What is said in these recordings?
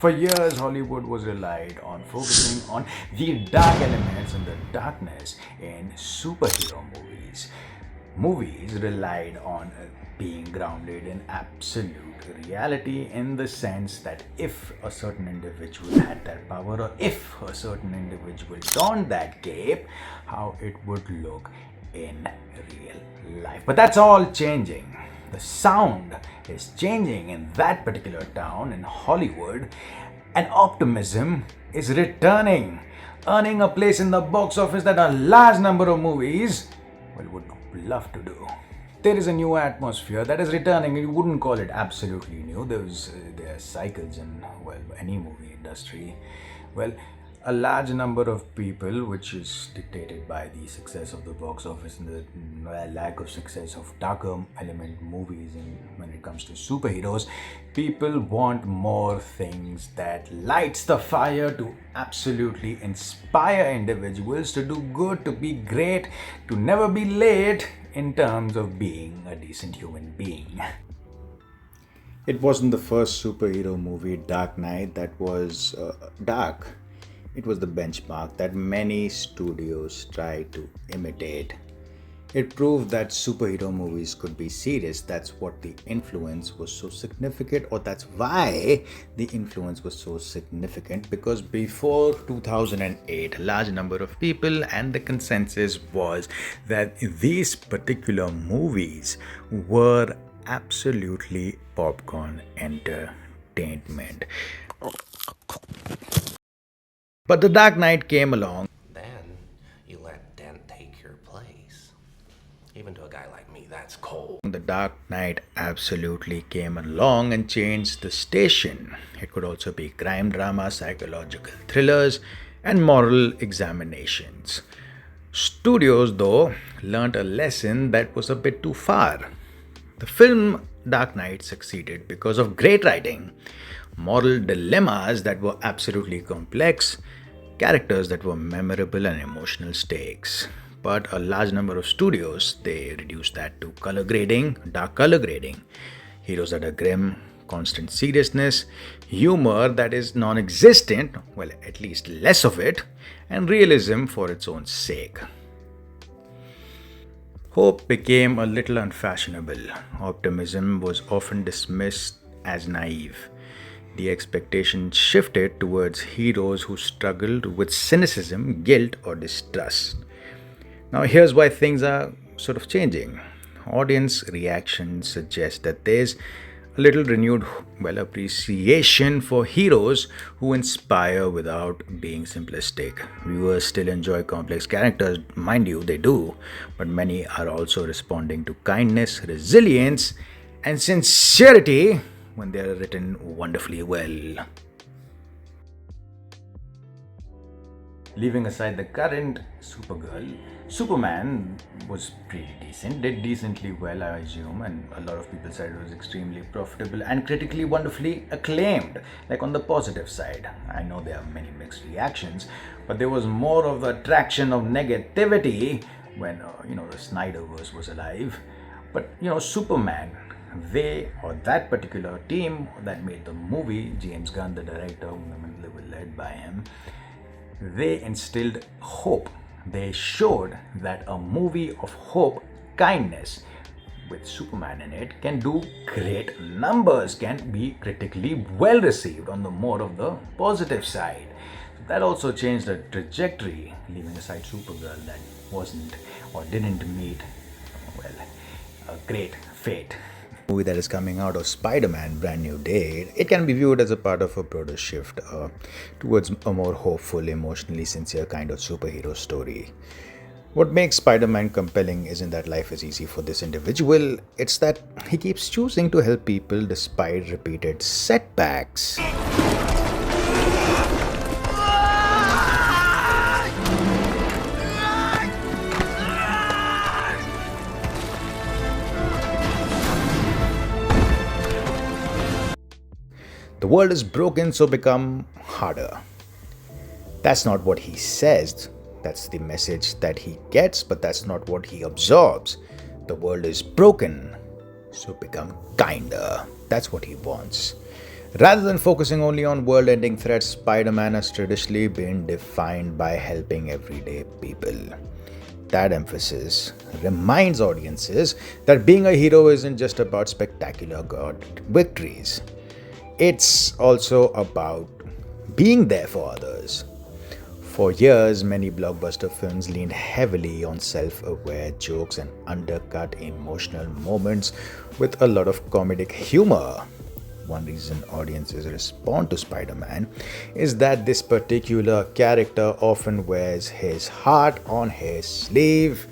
For years, Hollywood was relied on focusing on the dark elements and the darkness in superhero movies. Movies relied on being grounded in absolute reality in the sense that if a certain individual had that power or if a certain individual donned that cape, how it would look in real life. But that's all changing. The sound is changing in that particular town in Hollywood, and optimism is returning, earning a place in the box office that a large number of movies would love to do. There is a new atmosphere that is returning. You wouldn't call it absolutely new. There are cycles in any movie industry. Well, a large number of people, which is dictated by the success of the box office and the lack of success of darker element movies, and when it comes to superheroes, people want more things that lights the fire to absolutely inspire individuals to do good, to be great, to never be late in terms of being a decent human being. It wasn't the first superhero movie, Dark Knight, that was dark. It was the benchmark that many studios tried to imitate. It proved that superhero movies could be serious. That's what the influence was so significant, or that's why the influence was so significant. Because before 2008, a large number of people, and the consensus was that these particular movies were absolutely popcorn entertainment. But The Dark Knight came along. Then you let Dent take your place. Even to a guy like me, that's cold. The Dark Knight absolutely came along and changed the station. It could also be crime drama, psychological thrillers, and moral examinations. Studios, though, learnt a lesson that was a bit too far. The film Dark Knight succeeded because of great writing, moral dilemmas that were absolutely complex, characters that were memorable, and emotional stakes. But a large number of studios, they reduced that to color grading, dark color grading. Heroes that are grim, constant seriousness, humor that is non-existent, well, at least less of it, and realism for its own sake. Hope became a little unfashionable. Optimism was often dismissed as naive. The expectation shifted towards heroes who struggled with cynicism, guilt, or distrust. Now, here's why things are sort of changing. Audience reactions suggest that there's a little renewed, appreciation for heroes who inspire without being simplistic. Viewers still enjoy complex characters, mind you, they do, but many are also responding to kindness, resilience, and sincerity when they are written wonderfully well. Leaving aside the current Supergirl, Superman was pretty decent, did decently well, I assume, and a lot of people said it was extremely profitable and critically wonderfully acclaimed, like on the positive side. I know there are many mixed reactions, but there was more of the traction of negativity when, the Snyderverse was alive. But, Superman, they or that particular team that made the movie, James Gunn, the director, who were led by him, they instilled hope. They showed that a movie of hope, kindness, with Superman in it, can do great numbers, can be critically well received on the more of the positive side. That also changed the trajectory, leaving aside Supergirl that wasn't or didn't meet, a great fate. Movie that is coming out of Spider-Man Brand New Day, it can be viewed as a part of a broader shift towards a more hopeful, emotionally sincere kind of superhero story. What makes Spider-Man compelling isn't that life is easy for this individual, it's that he keeps choosing to help people despite repeated setbacks. The world is broken, so become harder. That's not what he says. That's the message that he gets, but that's not what he absorbs. The world is broken, so become kinder. That's what he wants. Rather than focusing only on world ending threats, Spider Man has traditionally been defined by helping everyday people. That emphasis reminds audiences that being a hero isn't just about spectacular god victories, it's also about being there for others. For years, many blockbuster films leaned heavily on self aware jokes and undercut emotional moments with a lot of comedic humor. One reason audiences respond to Spider Man is that this particular character often wears his heart on his sleeve.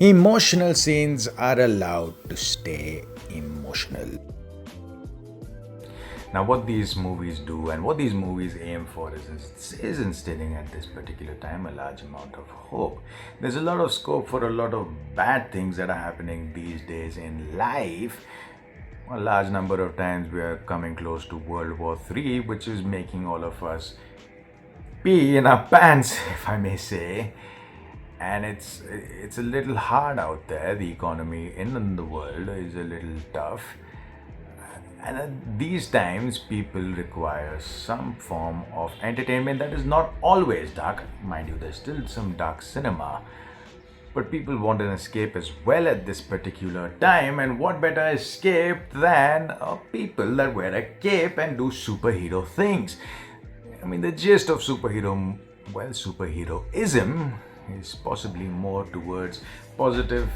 Emotional scenes are allowed to stay emotional. Now, what these movies do and what these movies aim for is instilling at this particular time a large amount of hope. There's a lot of scope for a lot of bad things that are happening these days in life. A large number of times we are coming close to World War III, which is making all of us pee in our pants, if I may say. And it's a little hard out there. The economy in the world is a little tough. And at these times, people require some form of entertainment that is not always dark. Mind you, there's still some dark cinema. But people want an escape as well at this particular time. And what better escape than people that wear a cape and do superhero things? I mean, the gist of superheroism is possibly more towards positive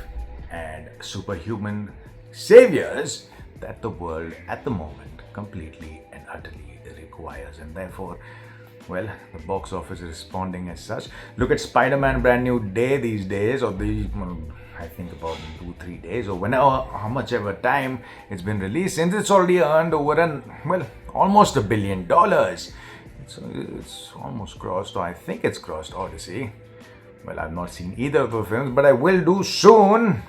and superhuman saviors that the world at the moment completely and utterly requires. And therefore, well, the box office is responding as such. Look at Spider-Man Brand New Day these days, or I think about 2-3 days, or whenever, how much ever time it's been released, since it's already earned over almost $1 billion. It's almost crossed, or I think it's crossed Odyssey. Well, I've not seen either of the films, but I will do soon.